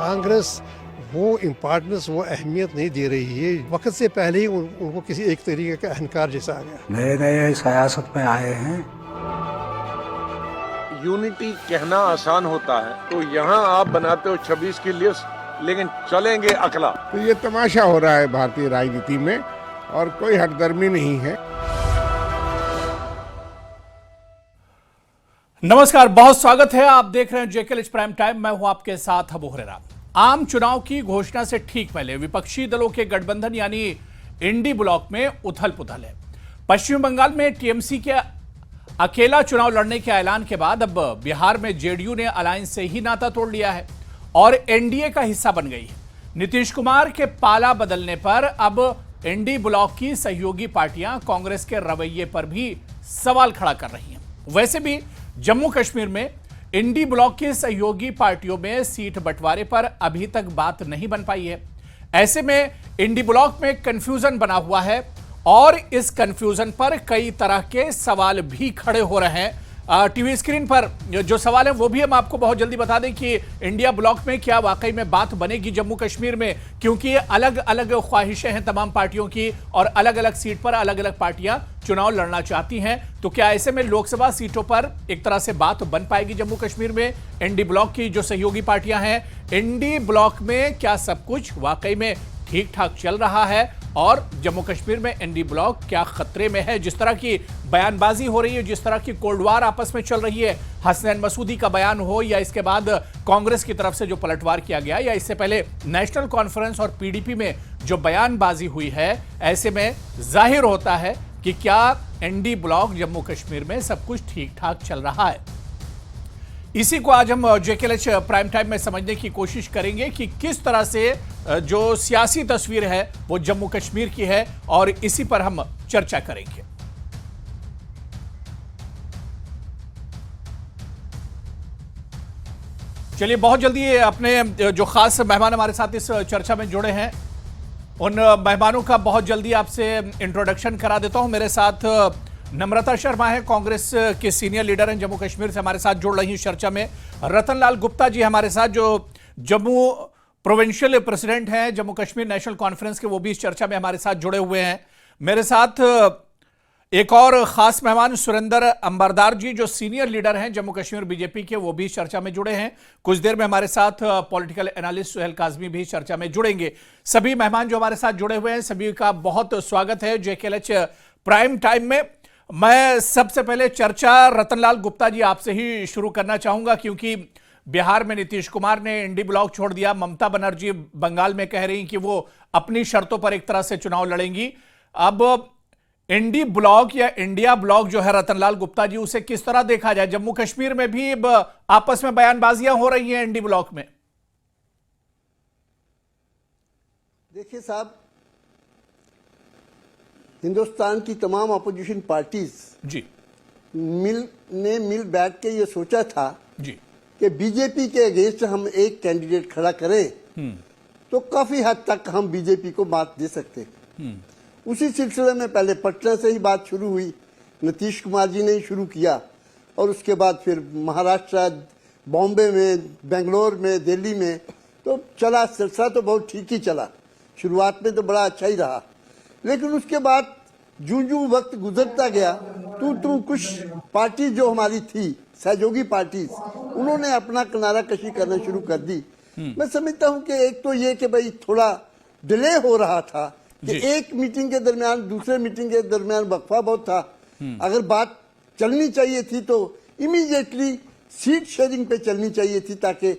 कांग्रेस वो इम्पोर्टेंस, वो अहमियत नहीं दे रही है। वक्त से पहले ही उनको किसी एक तरीके का अहंकार जैसा आ गया। नए नए सियासत में आए हैं। यूनिटी कहना आसान होता है, तो यहाँ आप बनाते हो 26 की लिस्ट, लेकिन चलेंगे अकला। तो ये तमाशा हो रहा है भारतीय राजनीति में और कोई हटदर्मी नहीं है। नमस्कार, बहुत स्वागत है। आप देख रहे हैं जेकेएलएच प्राइम टाइम। मैं हूं आपके साथ अबू हुरैरा। आम चुनाव की घोषणा से ठीक पहले विपक्षी दलों के गठबंधन यानी इंडी ब्लॉक में उथल पुथल है। पश्चिम बंगाल में टीएमसी के अकेला चुनाव लड़ने के ऐलान के बाद अब बिहार में जेडीयू ने अलायंस से ही नाता तोड़ लिया है और एनडीए का हिस्सा बन गई है। नीतीश कुमार के पाला बदलने पर अब इंडी ब्लॉक की सहयोगी पार्टियां कांग्रेस के रवैये पर भी सवाल खड़ा कर रही हैं। वैसे भी जम्मू कश्मीर में इंडी ब्लॉक की सहयोगी पार्टियों में सीट बंटवारे पर अभी तक बात नहीं बन पाई है। ऐसे में इंडी ब्लॉक में कंफ्यूजन बना हुआ है और इस कंफ्यूजन पर कई तरह के सवाल भी खड़े हो रहे हैं। टीवी स्क्रीन पर जो सवाल है वो भी हम आपको बहुत जल्दी बता दें कि इंडिया ब्लॉक में क्या वाकई में बात बनेगी जम्मू कश्मीर में, क्योंकि अलग अलग ख्वाहिशें हैं तमाम पार्टियों की और अलग अलग सीट पर अलग अलग पार्टियां चुनाव लड़ना चाहती हैं। तो क्या ऐसे में लोकसभा सीटों पर एक तरह से बात बन पाएगी जम्मू कश्मीर में? इंडी ब्लॉक की जो सहयोगी पार्टियां हैं, इंडी ब्लॉक में क्या सब कुछ वाकई में ठीक ठाक चल रहा है और जम्मू कश्मीर में इंडी ब्लॉक क्या खतरे में है? जिस तरह की बयानबाजी हो रही है, जिस तरह की कोल्ड वार आपस में चल रही है, हसनैन मसूदी का बयान हो या इसके बाद कांग्रेस की तरफ से जो पलटवार किया गया या इससे पहले नेशनल कॉन्फ्रेंस और पीडीपी में जो बयानबाजी हुई है, ऐसे में जाहिर होता है कि क्या इंडी ब्लॉक जम्मू कश्मीर में सब कुछ ठीक ठाक चल रहा है। इसी को आज हम जेकेएलएच प्राइम टाइम में समझने की कोशिश करेंगे कि किस तरह से जो सियासी तस्वीर है वो जम्मू कश्मीर की है और इसी पर हम चर्चा करेंगे। चलिए, बहुत जल्दी अपने जो खास मेहमान हमारे साथ इस चर्चा में जुड़े हैं उन मेहमानों का बहुत जल्दी आपसे इंट्रोडक्शन करा देता हूं। मेरे साथ नम्रता शर्मा है, कांग्रेस के सीनियर लीडर हैं, जम्मू कश्मीर से हमारे साथ जुड़ रही हैं चर्चा में। रतन लाल गुप्ता जी हमारे साथ, जो जम्मू प्रोविंशियल प्रेसिडेंट हैं जम्मू कश्मीर नेशनल कॉन्फ्रेंस के, वो भी इस चर्चा में हमारे साथ जुड़े हुए हैं। मेरे साथ एक और खास मेहमान सुरेंद्र अंबरदार जी, जो सीनियर लीडर हैं जम्मू कश्मीर बीजेपी के, वो भी इस चर्चा में जुड़े हैं। कुछ देर में हमारे साथ पॉलिटिकल एनालिस्ट सुहेल काजमी भी इस चर्चा में जुड़ेंगे। सभी मेहमान जो हमारे साथ जुड़े हुए हैं, सभी का बहुत स्वागत है जेकेएलएच प्राइम टाइम में। मैं सबसे पहले चर्चा रतनलाल गुप्ता जी आपसे ही शुरू करना चाहूंगा, क्योंकि बिहार में नीतीश कुमार ने इंडी ब्लॉक छोड़ दिया। ममता बनर्जी बंगाल में कह रही कि वो अपनी शर्तों पर एक तरह से चुनाव लड़ेंगी। अब इंडी ब्लॉक या इंडिया ब्लॉक जो है रतनलाल गुप्ता जी, उसे किस तरह देखा जाए? जम्मू कश्मीर में भी आपस में बयानबाजियां हो रही हैं इंडी ब्लॉक में। देखिए साहब, हिंदुस्तान की तमाम अपोजिशन पार्टीज जी मिल बैठ के ये सोचा था जी कि बीजेपी के अगेंस्ट हम एक कैंडिडेट खड़ा करें तो काफी हद तक हम बीजेपी को बात दे सकते हैं। उसी सिलसिले में पहले पटना से ही बात शुरू हुई, नीतीश कुमार जी ने ही शुरू किया और उसके बाद फिर महाराष्ट्र, बॉम्बे में, बेंगलोर में, दिल्ली में, तो चला सिलसिला तो बहुत ठीक ही चला। शुरुआत में तो बड़ा अच्छा ही रहा, लेकिन उसके बाद जूं वक्त गुजरता गया तो कुछ पार्टी जो हमारी थी सहयोगी पार्टीज, उन्होंने अपना किनारा कशी करना शुरू कर दी। मैं समझता हूं कि एक तो ये कि भाई थोड़ा डिले हो रहा था कि एक मीटिंग के दरमियान दूसरे मीटिंग के दरमियान वक्फा बहुत था। अगर बात चलनी चाहिए थी तो इमीडिएटली सीट शेयरिंग पे चलनी चाहिए थी, ताकि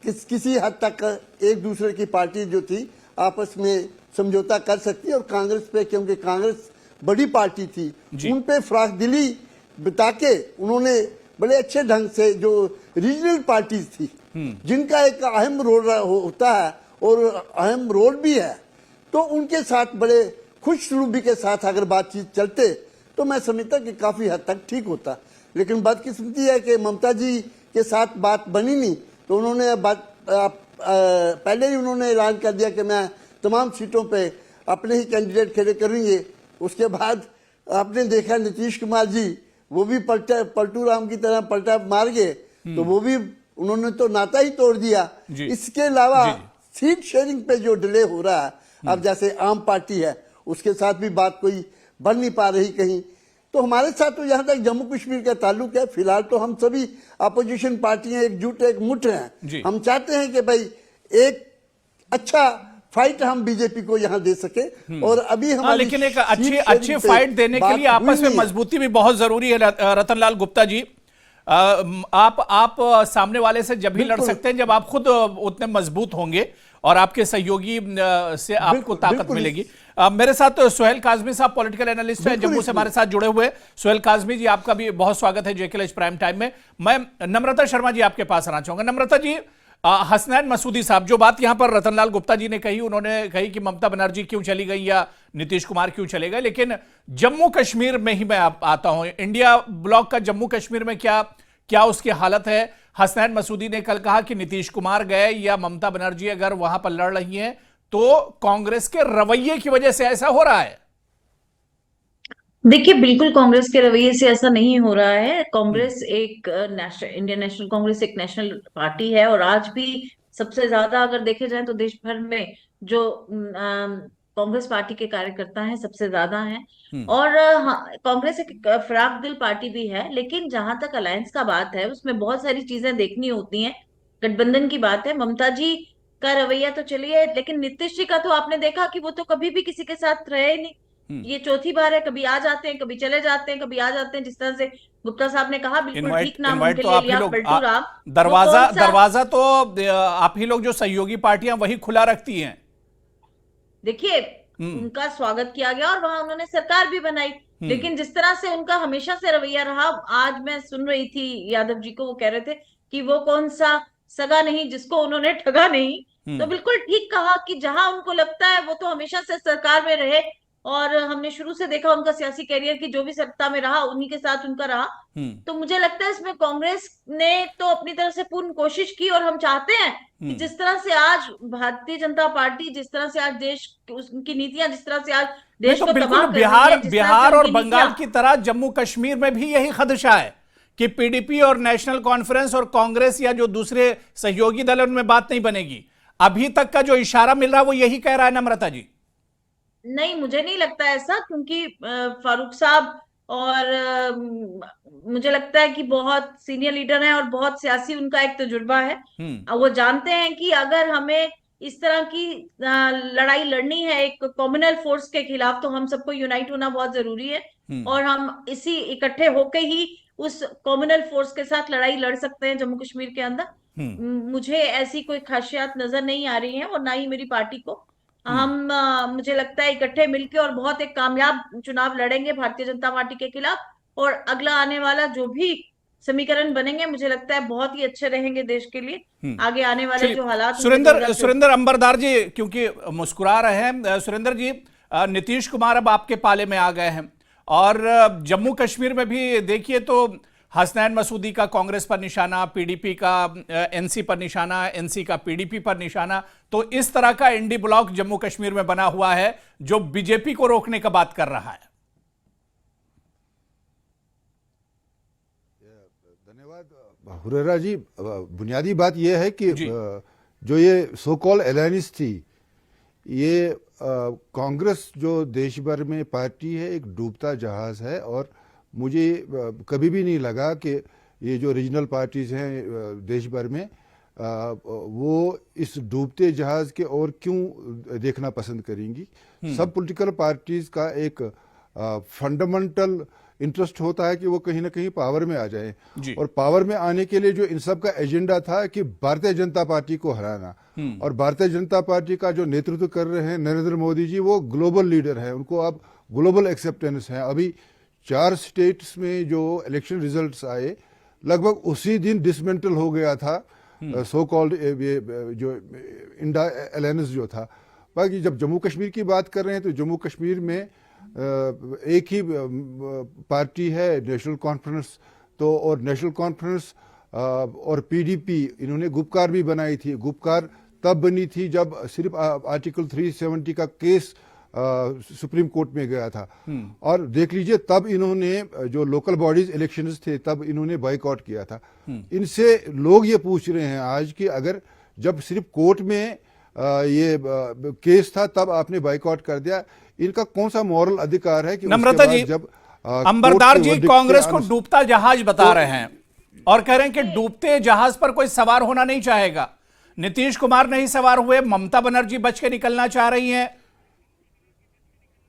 किसी हद तक एक दूसरे की पार्टी जो थी आपस में समझौता कर सकती है। और कांग्रेस पे, क्योंकि कांग्रेस बड़ी पार्टी थी, उन पे फराख दिली बता के उन्होंने बड़े अच्छे ढंग से जो रीजनल पार्टीज थी जिनका एक अहम रोल होता है और अहम रोल भी है, तो उनके साथ बड़े खुशरूबी के साथ अगर बातचीत चलते तो मैं समझता कि काफी हद तक ठीक होता। लेकिन बदकिस्मती है कि ममता जी के साथ बात बनी नहीं, तो उन्होंने पहले ही उन्होंने ऐलान कर दिया कि मैं तमाम सीटों पे अपने ही कैंडिडेट खड़े करेंगे। उसके बाद आपने देखा नीतीश कुमार जी वो भी पलटू राम की तरह पलटा मार गए, तो वो भी उन्होंने तो नाता ही तोड़ दिया। जी। इसके अलावा जी। सीट शेयरिंग पे जो डिले हो रहा है, अब जैसे आम पार्टी है उसके साथ भी बात कोई बन नहीं पा रही कहीं, तो हमारे साथ तो यहाँ तक जम्मू कश्मीर का ताल्लुक है, फिलहाल तो हम सभी अपोजिशन पार्टियां एकजुट एक मुठ हैं। हम चाहते हैं कि भाई एक अच्छा फाइट हम बीजेपी को यहाँ दे सके, और अभी हमारी लेकिन एक अच्छी फाइट देने के लिए आपस में मजबूती भी बहुत जरूरी है। रतनलाल गुप्ता जी, आप सामने वाले से जब भी लड़ सकते हैं जब आप खुद उतने मजबूत होंगे और आपके सहयोगी से आपको ताकत मिलेगी। मेरे साथ सुहेल काजमी साहब पॉलिटिकल एनालिस्ट हैं, जम्मू से हमारे साथ जुड़े हुए। सुहेल काजमी जी, आपका भी बहुत स्वागत है जेकेएल प्राइम टाइम में। मैं नम्रता शर्मा जी आपके पास आना चाहूंगा। नम्रता जी, हसनैन मसूदी साहब, जो बात यहां पर रतनलाल गुप्ता जी ने कही, उन्होंने कही कि ममता बनर्जी क्यों चली गई या नीतीश कुमार क्यों चले गए, लेकिन जम्मू कश्मीर में ही मैं आता हूं। इंडिया ब्लॉक का जम्मू कश्मीर में क्या उसकी हालत है? हसनैन मसूदी ने कल कहा कि नीतीश कुमार गए या ममता बनर्जी अगर वहां पर लड़ रही हैं तो कांग्रेस के रवैये की वजह से ऐसा हो रहा है। देखिए, बिल्कुल कांग्रेस के रवैये से ऐसा नहीं हो रहा है। कांग्रेस एक इंडियन नेशनल कांग्रेस एक नेशनल पार्टी है, और आज भी सबसे ज्यादा अगर देखे जाए तो देश भर में जो कांग्रेस पार्टी के कार्यकर्ता हैं सबसे ज्यादा हैं। और कांग्रेस एक फराक दिल पार्टी भी है, लेकिन जहां तक अलायंस का बात है उसमें बहुत सारी चीजें देखनी होती हैं। गठबंधन की बात है, ममता जी का रवैया तो चलिए, लेकिन नीतीश जी का तो आपने देखा कि वो तो कभी भी किसी के साथ रहे ही नहीं। ये चौथी बार है, कभी आ जाते हैं, कभी चले जाते हैं, कभी आ जाते हैं। जिस तरह से गुप्ता साहब ने कहा, बिल्कुल ठीक नाम उनके तो लिए आप ही लिया, लोग पलटू राम। दरवाजा तो आप ही लोग जो सहयोगी पार्टियां वही खुला रखती हैं। देखिए, उनका स्वागत किया गया और वहां उन्होंने सरकार भी बनाई, लेकिन जिस तरह से उनका हमेशा से रवैया रहा, आज मैं सुन रही थी यादव जी को, वो कह रहे थे कि वो कौन सा सगा नहीं जिसको उन्होंने ठगा नहीं। तो बिल्कुल ठीक कहा कि जहां उनको लगता है वो तो हमेशा से सरकार में रहे, और हमने शुरू से देखा उनका सियासी करियर की जो भी सत्ता में रहा उन्हीं के साथ उनका रहा। तो मुझे लगता है इसमें कांग्रेस ने तो अपनी तरफ से पूर्ण कोशिश की, और हम चाहते हैं कि जिस तरह से आज भारतीय जनता पार्टी, जिस तरह से आज देश उनकी नीतियां, जिस तरह से आज देश तो को बिल्कुल तबाह कर रही है, बिहार और बंगाल की तरह जम्मू कश्मीर में भी यही खदशा है कि पीडीपी और नेशनल कॉन्फ्रेंस और कांग्रेस या जो दूसरे सहयोगी दल उनमें बात नहीं बनेगी। अभी तक का जो इशारा मिल रहा है वो यही कह रहा है। नम्रता जी, नहीं, मुझे नहीं लगता ऐसा, क्योंकि फारूक साहब और मुझे लगता है कि बहुत सीनियर लीडर हैं और बहुत सियासी उनका एक तजुर्बा है। वो जानते हैं कि अगर हमें इस तरह की लड़ाई लड़नी है एक कॉम्युनल फोर्स के खिलाफ, तो हम सबको यूनाइट होना बहुत जरूरी है, और हम इसी इकट्ठे होके ही उस कॉम्युनल फोर्स के साथ लड़ाई लड़ सकते हैं जम्मू कश्मीर के अंदर। मुझे ऐसी कोई खासियत नजर नहीं आ रही है, और ना ही मेरी पार्टी को। हम मुझे लगता है इकट्ठे मिलकर और बहुत एक कामयाब चुनाव लड़ेंगे भारतीय जनता पार्टी के खिलाफ, और अगला आने वाला जो भी समीकरण बनेंगे मुझे लगता है बहुत ही अच्छे रहेंगे देश के लिए। आगे आने वाले जो हालात, सुरेंद्र अंबरदार जी क्योंकि मुस्कुरा रहे हैं, सुरेंद्र जी, नीतीश कुमार अब आपके पाले में आ गए हैं, और जम्मू कश्मीर में भी देखिए तो हसनैन मसूदी का कांग्रेस पर निशाना, पीडीपी का एनसी पर निशाना, एनसी का पीडीपी पर निशाना। तो इस तरह का इंडी ब्लॉक जम्मू कश्मीर में बना हुआ है जो बीजेपी को रोकने का बात कर रहा है। धन्यवाद हुरेरा जी। बुनियादी बात यह है कि जो ये सो कॉल अलायंस थी, ये कांग्रेस जो देश भर में पार्टी है एक डूबता जहाज है, और मुझे कभी भी नहीं लगा कि ये जो रीजनल पार्टीज हैं देश भर में वो इस डूबते जहाज के और क्यों देखना पसंद करेंगी। सब पॉलिटिकल पार्टीज का एक फंडामेंटल इंटरेस्ट होता है कि वो कहीं ना कहीं पावर में आ जाए, और पावर में आने के लिए जो इन सब का एजेंडा था कि भारतीय जनता पार्टी को हराना, और भारतीय जनता पार्टी का जो नेतृत्व कर रहे हैं नरेंद्र मोदी जी, वो ग्लोबल लीडर है, उनको अब ग्लोबल एक्सेप्टेंस है। अभी 4 स्टेट्स में जो इलेक्शन रिजल्ट्स आए लगभग उसी दिन डिसमेंटल हो गया था सो कॉल्ड जो इंडा अलायंस जो था। बाकी जब जम्मू कश्मीर की बात कर रहे हैं तो जम्मू कश्मीर में एक ही पार्टी है नेशनल कॉन्फ्रेंस, तो और नेशनल कॉन्फ्रेंस और पीडीपी इन्होंने गुपकार भी बनाई थी। गुपकार तब बनी थी जब सिर्फ आर्टिकल 370 का केस सुप्रीम कोर्ट में गया था। और देख लीजिए तब इन्होंने जो लोकल बॉडीज इलेक्शंस थे तब इन्होंने बॉयकॉट किया था। इनसे लोग ये पूछ रहे हैं आज कि अगर जब सिर्फ कोर्ट में ये केस था तब आपने बॉयकॉट कर दिया, इनका कौन सा मॉरल अधिकार है कि नम्रता जी, जब अंबरदार जी कांग्रेस को डूबता जहाज बता रहे हैं और कह रहे हैं कि डूबते जहाज पर कोई सवार होना नहीं चाहेगा। नीतीश कुमार नहीं सवार हुए, ममता बनर्जी बच के निकलना चाह रही हैं।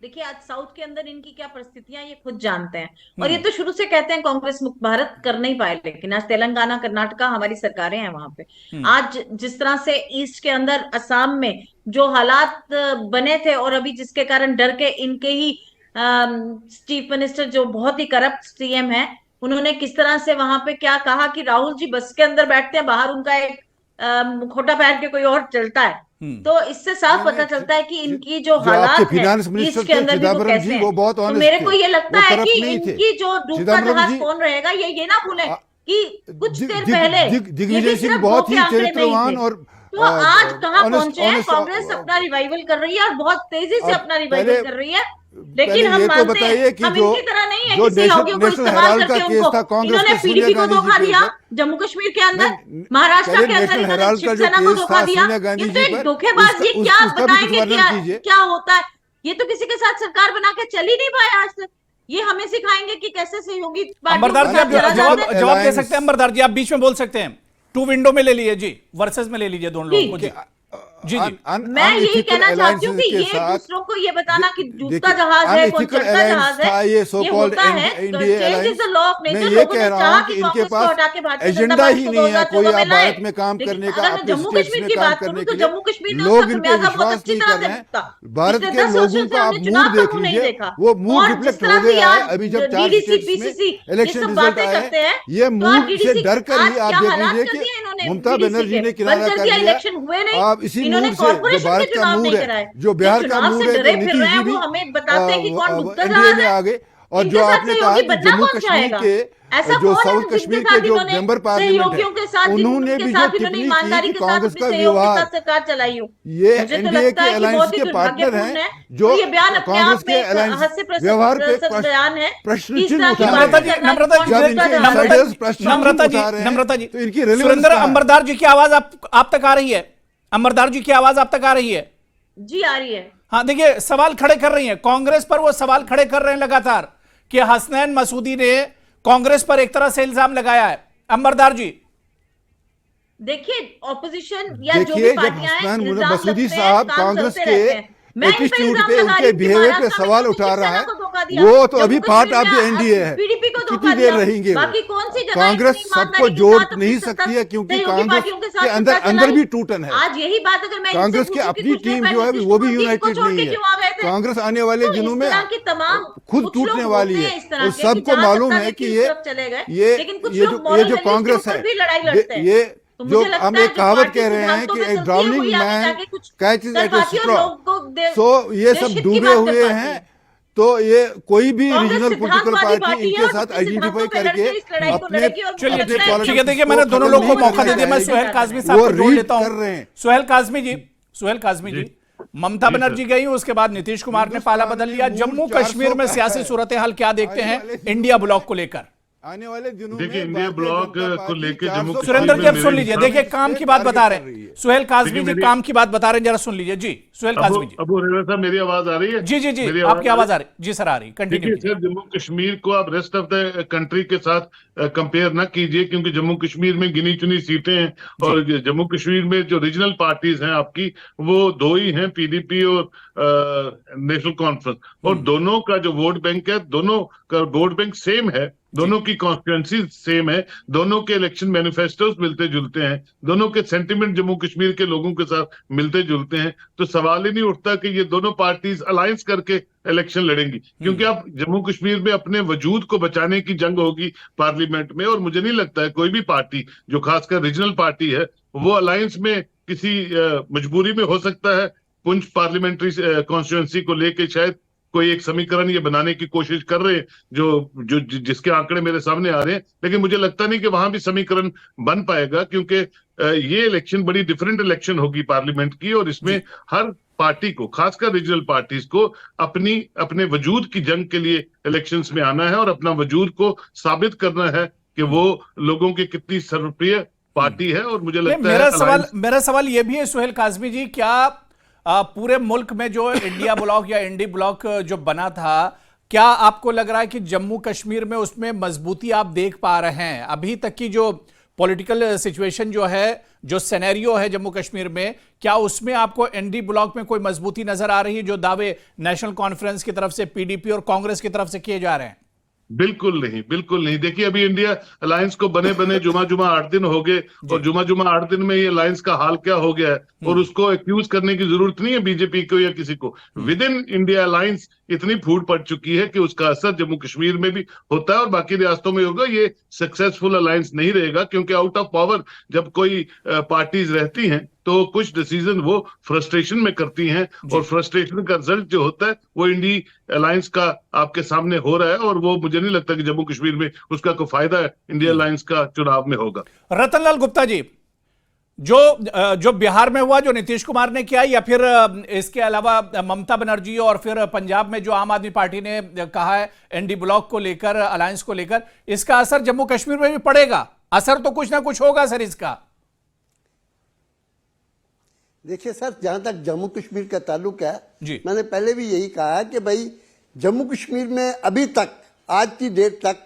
देखिए आज साउथ के अंदर इनकी क्या परिस्थितियां ये खुद जानते हैं, और ये तो शुरू से कहते हैं कांग्रेस मुक्त भारत कर नहीं पाए, लेकिन आज तेलंगाना कर्नाटका हमारी सरकारें हैं वहां पे। आज जिस तरह से ईस्ट के अंदर असम में जो हालात बने थे, और अभी जिसके कारण डर के इनके ही चीफ मिनिस्टर जो बहुत ही करप्ट सीएम है, उन्होंने किस तरह से वहां पे क्या कहा कि राहुल जी बस के अंदर बैठते हैं, बाहर उनका एक खोटा पहन के कोई और चलता है। तो इससे साफ पता चलता है कि इनकी जो हालात है ईस्ट के अंदर भी वो कैसे हैं। तो मेरे को ये लगता है कि इनकी जो डूबता जहाज कौन रहेगा, ये ना भूलें कि कुछ देर पहले दिग्विजय सिंह बहुत ही चरित्रवान और तो आज कहाँ पहुंचे हैं। कांग्रेस अपना रिवाइवल कर रही है और बहुत तेजी से अपना रिवाइवल कर रही है, लेकिन हम मानते हैं हम इनकी तरह नहीं है कि सहयोगियों को इस्तेमाल करके उनको, इन्होंने पीडीपी को धोखा दिया जम्मू कश्मीर के अंदर, महाराष्ट्र के अंदर इन्होंने शिवसेना को धोखा दिया। ये तो एक धोखेबाज, ये क्या बताएंगे क्या होता है। ये तो किसी के साथ सरकार बना के चल ही नहीं पाए आज तक। ये हमें सिखाएंगे कि कैसे सहयोगी। अंबरदार जी आप जवाब दे सकते हैं। अंबरदार जी आप बीच में बोल सकते हैं। टू विंडो में ले लीजिए जी, वर्सेस में ले लीजिए दोनों लोगों को जी। जी जी मैं यही कहना चाहती हूँ कि ये दूसरों को ये बताना कि डूबता जहाज है कौन चलता जहाज है, ये होता है। Change is the law of nature. लोगों ने चाहा कि कांग्रेस को हटा के भारतीय जनता पार्टी को 2014 में लाए। लेकिन अगर मैं जम्मू कश्मीर की बात करूँ तो जम्मू कश्मीर ने उसका खमियाजा बहुत अच्छी तरह से भुगता। भारत के लोगों का आप मूड देख लीजिए, वो मूड रिफ्लेक्ट हो गया है अभी जब डीडीसी पीसीसी इलेक्शन रिजल्ट आए हैं। ये मूड से डर कर ही आप देख लीजिए कि ममता बनर्जी ने किनारा कर लिया। इलेक्शन हुए नहीं, आप इसी इन्होंने मूड से जो भारत का मूड है, जो बिहार का मूड है, जो नीतीश जी भी एनडीए में आ गए। और जो आपने कहा कि जम्मू कश्मीर के जो साउथ कश्मीर के जो मेंबर पार्लियामेंट है, उन्होंने भी जो टिप्पणी की कि कांग्रेस का व्यवहार, ये एनडीए के अलायंस के पार्टनर हैं जो कांग्रेस के अलायंस व्यवहार पे प्रश्न चिन्ह उठा रहे हैं। नम्रता जी तो इनकी रेलेवेंस सुरेंद्र अंबरदार जी की आवाज आप तक आ रही है? अंबरदार जी की आवाज आप तक आ रही है? जी आ रही है। हाँ देखिए सवाल खड़े कर रही हैं कांग्रेस पर, वो सवाल खड़े कर रहे हैं लगातार कि हसनैन मसूदी ने कांग्रेस पर एक तरह से इल्जाम लगाया है। अंबरदार जी देखिए ऑपोजिशन या जो भी पार्टियां हैं, मसूदी साहब कांग्रेस के एटीट्यूड पे, उनके बिहेवियर पे सवाल उठा रहा है। वो तो अभी पार्ट ऑफ द एनडीए है, कितनी देर रहेंगे कांग्रेस सबको जोड़ नहीं सकती है क्योंकि कांग्रेस के अंदर भी टूटन है। आज यही बात अगर मैं कांग्रेस की अपनी टीम जो है वो भी यूनाइटेड नहीं है। कांग्रेस आने वाले दिनों में खुद टूटने वाली है और सबको मालूम है कि ये जो कांग्रेस है, ये जो हम एक कहावत कह रहे हैं कि एक drowning man catches at a straw. So ये सब डूबे हुए हैं, तो ये कोई भी रीजनल पॉलिटिकल पार्टी इनके साथ आइडेंटिफाई करके अपने चलिए देखिए मैंने दोनों लोगों को मौका दे दिया। मैं सुहेल काज़मी साहब को जोड़ लेता हूं। सुहेल काज़मी जी ममता बनर्जी गई, उसके बाद नीतीश कुमार ने पाला बदल लिया। जम्मू कश्मीर में सियासी सूरत हाल क्या देखते हैं इंडिया ब्लॉक को लेकर? आने वाले दिनों देखिए इंडिया ब्लॉक को लेकर जम्मू सुरेंद्र जी अब सुन लीजिए, देखिए काम की बात बता रहे हैं सुहेल काज़मी जी, काम की बात बता रहे हैं, जरा सुन लीजिए जी। सुहेल काज़मी जी। अबू हुरैरा साहब मेरी आवाज आ रही है? जी जी जी आपकी आवाज आ रही है जी सर, आ रही। कंटिन्यू। सर जम्मू कश्मीर को आप रेस्ट ऑफ द कंट्री के साथ कंपेयर ना कीजिए, क्योंकि जम्मू कश्मीर में गिनी चुनी सीटें हैं और जम्मू कश्मीर में जो रीजनल पार्टीज हैं आपकी वो दो ही हैं, पीडीपी और नेशनल कॉन्फ्रेंस। और दोनों का जो वोट बैंक है, दोनों का वोट बैंक सेम है, दोनों की कॉन्स्टिट्यूएंसी सेम है, दोनों के इलेक्शन मैनिफेस्टोस मिलते जुलते हैं, दोनों के सेंटिमेंट जम्मू कश्मीर के लोगों के साथ मिलते जुलते हैं। तो सवाल ही नहीं उठता कि ये दोनों पार्टीज अलायंस करके इलेक्शन लड़ेंगी, क्योंकि अब जम्मू कश्मीर में अपने वजूद को बचाने की जंग होगी पार्लियामेंट में। और मुझे नहीं लगता है कोई भी पार्टी जो खासकर रीजनल पार्टी है वो अलायंस में किसी मजबूरी में हो सकता है। पुंछ पार्लियामेंट्री कॉन्स्टिट्यूएंसी को लेके शायद कोई एक समीकरण ये बनाने की कोशिश कर रहे हैं जो जिसके आंकड़े मेरे सामने आ रहे हैं, लेकिन मुझे लगता नहीं कि वहां भी समीकरण बन पाएगा, क्योंकि ये इलेक्शन बड़ी डिफरेंट इलेक्शन होगी पार्लियामेंट की और इसमें हर पार्टी को, खासकर रीजनल पार्टीज को, अपने वजूद की जंग के लिए इलेक्शंस में आना है और अपना वजूद को साबित करना है कि वो लोगों की कितनी सर्वप्रिय पार्टी है। और मुझे लगता है मेरा सवाल ये भी है सुहेल काज़मी जी, क्या पूरे मुल्क में जो इंडिया ब्लॉक या इंडी ब्लॉक जो बना था, क्या आपको लग रहा है कि जम्मू कश्मीर में उसमें मजबूती आप देख पा रहे हैं? अभी तक की जो पॉलिटिकल सिचुएशन जो है, जो सिनेरियो है जम्मू कश्मीर में, क्या उसमें आपको एनडी ब्लॉक में कोई मजबूती नजर आ रही है जो दावे नेशनल कॉन्फ्रेंस की तरफ से, पीडीपी और कांग्रेस की तरफ से किए जा रहे हैं? बिल्कुल नहीं, बिल्कुल नहीं। देखिए, अभी इंडिया अलायंस को बने जुमा 8 दिन हो गए और जुमा 8 दिन में ये अलायंस का हाल क्या हो गया है, और उसको एक्यूज करने की जरूरत नहीं है बीजेपी को या किसी को। विद इन इंडिया अलायंस इतनी फूट पड़ चुकी है कि उसका असर जम्मू कश्मीर में भी होता है और बाकी रियासतों में होगा। ये सक्सेसफुल अलायंस नहीं रहेगा, क्योंकि आउट ऑफ पावर जब कोई पार्टीज रहती हैं तो कुछ डिसीजन वो फ्रस्ट्रेशन में करती हैं, और फ्रस्ट्रेशन का रिजल्ट जो होता है वो इंडी अलायंस का आपके सामने हो रहा है, और वो मुझे नहीं लगता कि जम्मू कश्मीर में उसका कोई फायदा इंडिया अलायंस का चुनाव में होगा। रतनलाल गुप्ता जी, जो बिहार में हुआ, जो नीतीश कुमार ने किया, या फिर इसके अलावा ममता बनर्जी और फिर पंजाब में जो आम आदमी पार्टी ने कहा है एनडी ब्लॉक को लेकर, अलायंस को लेकर, इसका असर जम्मू कश्मीर में भी पड़ेगा? असर तो कुछ ना कुछ होगा सर इसका। देखिए सर, जहां तक जम्मू कश्मीर का ताल्लुक है, मैंने पहले भी यही कहा कि भाई जम्मू कश्मीर में अभी तक, आज की डेट तक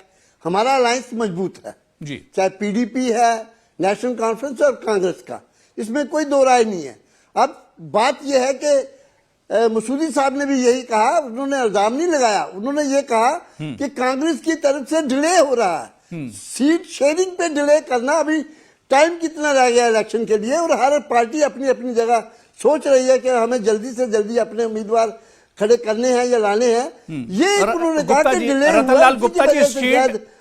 हमारा अलायंस मजबूत है जी, चाहे पीडीपी है, नेशनल कॉन्फ्रेंस और कांग्रेस का, इसमें कोई दो राय नहीं है। अब बात यह है कि मसूदी साहब ने भी यही कहा, उन्होंने इल्जाम नहीं लगाया, उन्होंने ये कहा कि कांग्रेस की तरफ से डिले हो रहा है, सीट शेयरिंग पे डिले करना। अभी टाइम कितना रह गया इलेक्शन के लिए, और हर पार्टी अपनी अपनी जगह सोच रही है कि हमें जल्दी से जल्दी अपने उम्मीदवार खड़े करने हैं या लाने हैं। ये उन्होंने कहा कि डिले हुआ,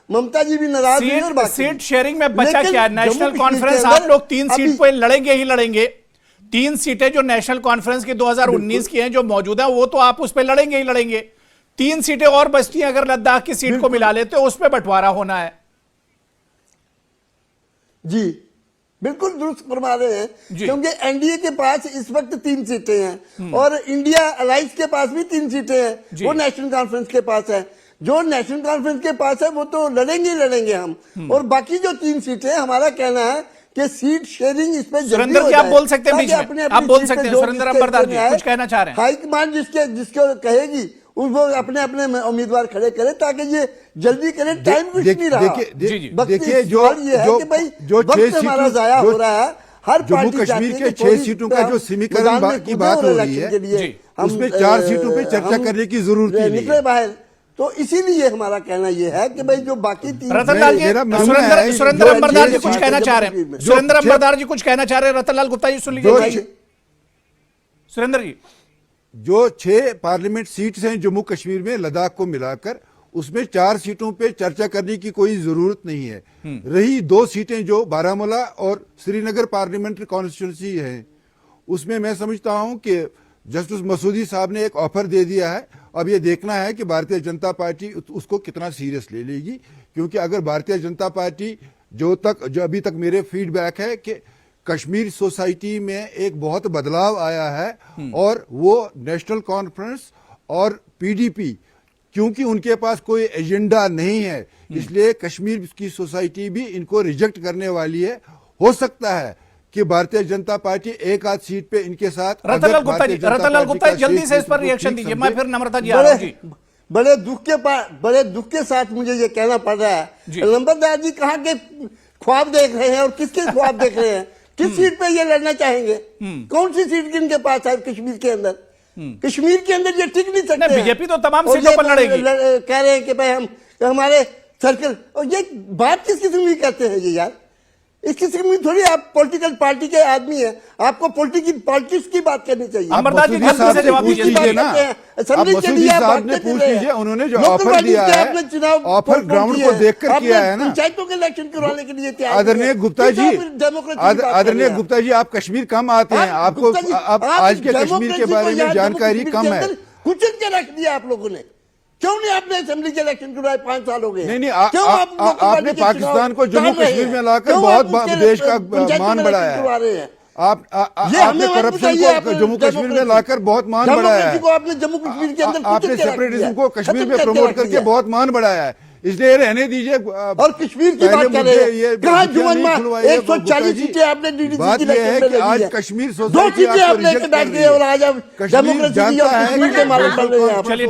ममता जी भी नाराज हुई। और सीट शेयरिंग में बचा क्या है? नेशनल कॉन्फ्रेंस आप लोग 3 सीट पे लड़ेंगे ही लड़ेंगे। 3 सीटें जो नेशनल कॉन्फ्रेंस की 2019 की हैं, जो मौजूदा, वो तो आप उस पर लड़ेंगे ही लड़ेंगे। 3 सीटें और बचती हैं, अगर लद्दाख की सीट को मिला लेते, उस पर बंटवारा होना है। जी बिल्कुल दुरुस्त फरमा रहे हैं, क्योंकि एनडीए के पास इस वक्त 3 सीटें हैं और इंडिया अलायंस के पास भी 3 सीटें हैं, वो नेशनल कॉन्फ्रेंस के पास है। जो नेशनल कॉन्फ्रेंस के पास है वो तो लड़ेंगे ही लड़ेंगे हम, और बाकी जो 3 सीटें, हमारा कहना है कि सीट शेयरिंग इस पे जल्दी हो जाए। आप बोल सकते हैं बीच में, आप बोल सकते हैं सुरेंद्र अंबरदार जी, कुछ कहना चाह रहे हैं? हाईकमान जिसको कहेगी वो अपने अपने उम्मीदवार खड़े करे, ताकि ये जल्दी करे। टाइम कुछ नहीं रहा। देखिए, जो 6 हमारा जाया हो रहा है, हर जम्मू कश्मीर के 6 सीटों का जो समीकरण की बात हो रही है, उसमें 4 सीटों पे चर्चा करने की जरूरत नहीं निकले बाहर। तो इसीलिए हमारा कहना यह है कि भाई जो बाकी 3, रतनलाल जी, सुरेंद्र अंबरदार जी कुछ कहना चाह रहे हैं, सुरेंद्र अंबरदार जी कुछ कहना चाह रहे हैं। रतनलाल गुप्ता जी सुन लीजिए। सुरेंद्र जी, जो 6 पार्लियामेंट सीट्स हैं जम्मू कश्मीर में, लद्दाख को मिलाकर, उसमें 4 सीटों पे चर्चा करने की कोई जरूरत नहीं है। रही 2 सीटें जो बारामूला और श्रीनगर पार्लियामेंट्री कॉन्स्टिट्यूंसी है, उसमें मैं समझता हूं कि जस्टिस मसूदी साहब ने एक ऑफर दे दिया है। अब ये देखना है कि भारतीय जनता पार्टी उसको कितना सीरियस ले लेगी, क्योंकि अगर भारतीय जनता पार्टी जो अभी तक मेरे फीडबैक है कि कश्मीर सोसाइटी में एक बहुत बदलाव आया है, और वो नेशनल कॉन्फ्रेंस और पीडीपी, क्योंकि उनके पास कोई एजेंडा नहीं है, इसलिए कश्मीर की सोसाइटी भी इनको रिजेक्ट करने वाली है। हो सकता है कि भारतीय जनता पार्टी एक आध सीट पे इनके साथ। रतनलाल गुप्ता जल्दी से इस पर रिएक्शन दीजिए, मैं फिर नम्रता जी बड़े दुख के साथ मुझे ये कहना पड़ रहा है, नंबरदार जी कहाँ के ख्वाब देख रहे हैं और किसके ख्वाब देख रहे हैं? किस सीट पे ये लड़ना चाहेंगे? कौन सी सीट किनके पास है कश्मीर के अंदर? कश्मीर के अंदर ये टिक नहीं सकते। बीजेपी तो तमाम सीटों पर लड़ेगी। कह रहे हैं कि भाई हम हमारे सर्कल, और ये बात किस किस्म की करते हैं ये यार? इस किस्म में थोड़ी आप पॉलिटिकल पार्टी के आदमी हैं, आपको पॉलिटिक्स की बात करनी चाहिए। अमरदास जी जल्दी से जवाब दीजिए ना। मसूदी साहब ने पूछ लीजिए, उन्होंने जो ऑफर दिया है, ऑफर ग्राउंड को देखकर किया है ना। पंचायतों के इलेक्शन करवाने के लिए आदरणीय गुप्ता जी, आप कश्मीर कम आते हैं, आपको आज के कश्मीर के बारे में जानकारी कम है। कुचल के रख दिया आप लोगों ने। क्यों नहीं आपने असेंबली के इलेक्शन करवाए? 5 साल हो गए। नहीं, आपने पाकिस्तान को जम्मू कश्मीर में लाकर बहुत देश का मान बढ़ाया है। आपने करप्शन को जम्मू कश्मीर में लाकर बहुत मान बढ़ाया है। आपने जम्मू कश्मीर के अंदर आपने सेपरेटिज्म को कश्मीर में प्रमोट करके बहुत मान बढ़ाया है, इसलिए रहने दीजिए। और कश्मीर की बात कर रहे हैं, कहाँ जुम्मन में 140 सीटें आपने डीडीसी बात यह है कि आज कश्मीर दो सीटें आपने बैठ गए और आज आप डेमोक्रेसी और कश्मीर के मालिक बन रहे हैं। चलिए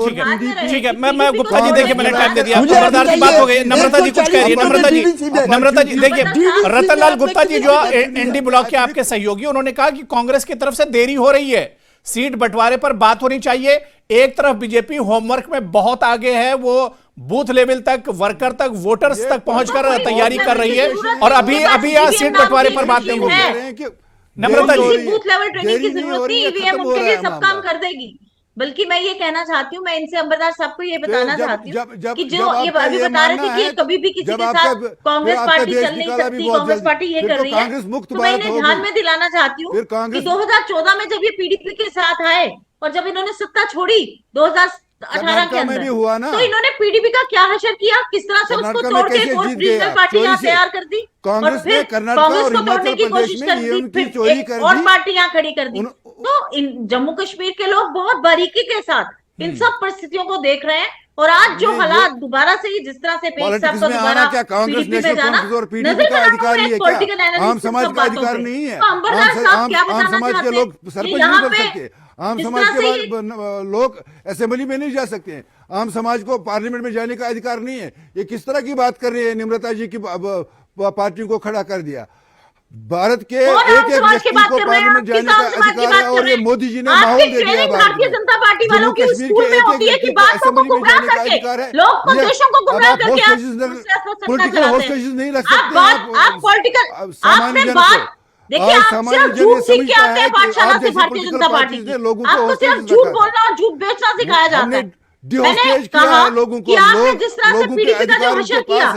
ठीक है मैं गुप्ता जी देखिए मैंने टाइम दे दिया, नम्रता की बात हो गई। नम्रता जी कुछ कह रही है। नम्रता जी देखिए, रतनलाल गुप्ता जी जो इंडी ब्लॉक के आपके सहयोगी, उन्होंने कहा कि कांग्रेस की तरफ से देरी हो रही है, सीट बंटवारे पर बात होनी चाहिए। एक तरफ बीजेपी होमवर्क में बहुत आगे है, वो बूथ लेवल तक, वर्कर तक, वोटर्स तक पहुंचकर तैयारी कर रही है, और अभी यहाँ सीट बंटवारे पर बात नहीं होगी। नम्रता जी, बूथ लेवल ट्रेनिंग की जरूरत नहीं, ईवीएम उनके लिए सब काम कर देगी। बल्कि मैं ये कहना चाहती हूँ, मैं इनसे अंबरदार सबको ये बताना चाहती हूँ कि जो ये अभी बता रहे थे कि कभी भी किसी के साथ कांग्रेस पार्टी चल नहीं सकती, कांग्रेस पार्टी ये कर रही है, तो मैं इन्हें ध्यान में दिलाना चाहती हूँ कि 2014 में जब ये पीडीपी के साथ आए और जब इन्होंने सत्ता छोड़ी 2018 के अंदर, तो इन्होंने पीडीपी का क्या हशर किया, किस तरह से उसको तोड़ के एक और रीजनल पार्टी यहाँ तैयार कर दी, और फिर कांग्रेस को तोड़ने की कोशिश कर दी, फिर एक और पार्टी यहाँ खड़ी कर दी। तो इन जम्मू कश्मीर के लोग बहुत बारीकी के साथ इन सब परिस्थितियों को देख रहे हैं, और आज जो हालात दोबारा से ही जिस तरह से पेश साहब का दोबारा पीडीपी में जाना नजर में आता पॉलिटिकल एनालिसिस आम समाज का अधिकार नहीं है। अंबरदार साहब क्या बताना समाज के लोग सरपंच नहीं बन सकते, आम समाज के लोग असेंबली में नहीं जा सकते हैं, आम समाज को पार्लियामेंट में जाने का अधिकार नहीं है। ये किस तरह की बात कर रही है नम्रता जी की पार्टी को खड़ा कर दिया। भारत के एक एक व्यक्ति को पार्लियामेंट जाने का अधिकार है, और ये मोदी जी ने माहौल दे दिया है। भारतीय जनता पार्टी वालों की स्कूल में होती है कि बातों को गुमराह करके लोग को देशों को गुमराह करके पॉलिटिकल होस्टेजेस नहीं रख सकते आप पॉलिटिकल आपने बात देखिए, आप सिर्फ झूठ सीख के आते हैं पाठशाला से भारतीय जनता पार्टी की, आपको सिर्फ झूठ बोलना और झूठ बेचना सिखाया जाता है। मैंने कहा कि आपने जिस तरह से पीडीपी का जो हशर किया,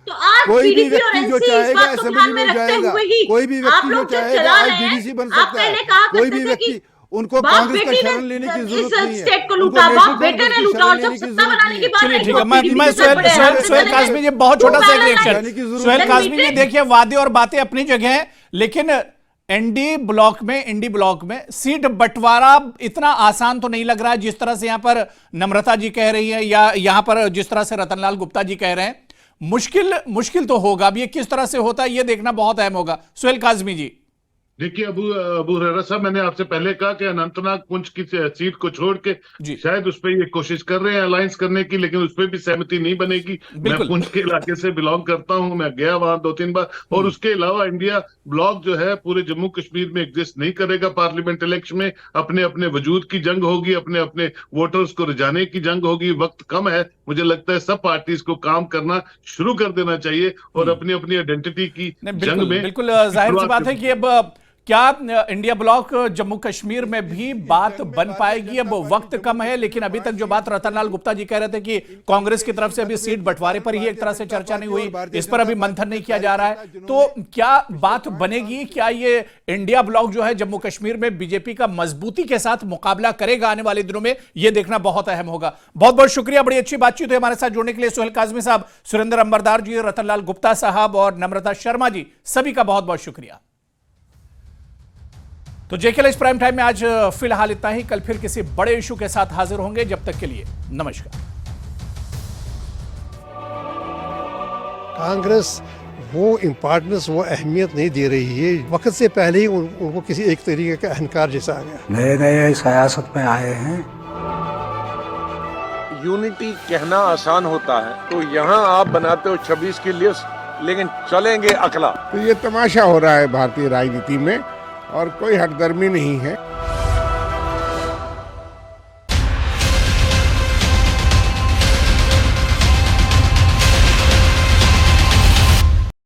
तो आज पीडीपी और एनसी इस बात को ध्यान में रखते हुए ही आप लोग जो चला रहे हैं, आप पहले कहा करते थे कि उनको बाप बेटी ने इस स्टेट को लूटा, बाप बेटे ने लूटा, और जब सत्ता बनाने की बात आई, मैं सुहेल काज़मी जी बहुत छोटा सा एक रिएक्शन। सुहेल काज़मी जी देखिए, वादे और बातें अपनी जगह है, लेकिन इंडी ब्लॉक में सीट बंटवारा इतना आसान तो नहीं लग रहा है जिस तरह से यहां पर नम्रता जी कह रही है, या यहां पर जिस तरह से रतनलाल गुप्ता जी कह रहे हैं। मुश्किल तो होगा, अब ये किस तरह से होता है ये देखना बहुत अहम होगा। सुहेल काज़मी जी देखिए, अबू हुरैरा साहब, मैंने आपसे पहले कहा कि अनंतनाग पुंछ की सीट को छोड़ के शायद उस पर ये कोशिश कर रहे हैं अलायंस करने की, लेकिन उस पर भी सहमति नहीं बनेगी। मैं पुंछ के इलाके से बिलोंग करता हूं, मैं गया वहां 2-3 बार, और उसके अलावा इंडिया ब्लॉक जो है पूरे जम्मू कश्मीर में एग्जिस्ट नहीं करेगा। पार्लियामेंट इलेक्शन में अपने अपने वजूद की जंग होगी, अपने अपने वोटर्स को रिझाने की जंग होगी। वक्त कम है, मुझे लगता है सब पार्टीज को काम करना शुरू कर देना चाहिए और अपनी अपनी आइडेंटिटी की जंग में। बिल्कुल जाहिर सी बात है कि अब क्या इंडिया ब्लॉक जम्मू कश्मीर में भी बात बन पाएगी? अब वक्त कम है, लेकिन अभी तक जो बात रतनलाल गुप्ता जी कह रहे थे कि कांग्रेस की तरफ से अभी सीट बंटवारे पर ही एक तरह से चर्चा नहीं हुई, इस पर अभी मंथन नहीं किया जा रहा है, तो क्या बात बनेगी? क्या ये इंडिया ब्लॉक जो है जम्मू कश्मीर में बीजेपी का मजबूती के साथ मुकाबला करेगा आने वाले दिनों में? यह देखना बहुत अहम होगा। बहुत बहुत शुक्रिया, बड़ी अच्छी बातचीत हुई हमारे साथ जुड़ने के लिए। सुहेल काज़मी साहब, सुरेंद्र अंबरदार जी, रतनलाल गुप्ता साहब और नम्रता शर्मा जी, सभी का बहुत बहुत शुक्रिया। तो जेकेएल प्राइम टाइम में आज फिलहाल इतना ही। कल फिर किसी बड़े इशू के साथ हाजिर होंगे। जब तक के लिए नमस्कार। कांग्रेस वो इम्पोर्टेंस, वो अहमियत नहीं दे रही है। वक्त से पहले ही उनको किसी एक तरीके का अहंकार जैसा आ गया। नए नए सियासत में आए हैं। यूनिटी कहना आसान होता है, तो यहाँ आप बनाते हो 26 की लिस्ट, लेकिन चलेंगे अकेला। तो ये तमाशा हो रहा है भारतीय राजनीति में, और कोई हटदर्मी नहीं है।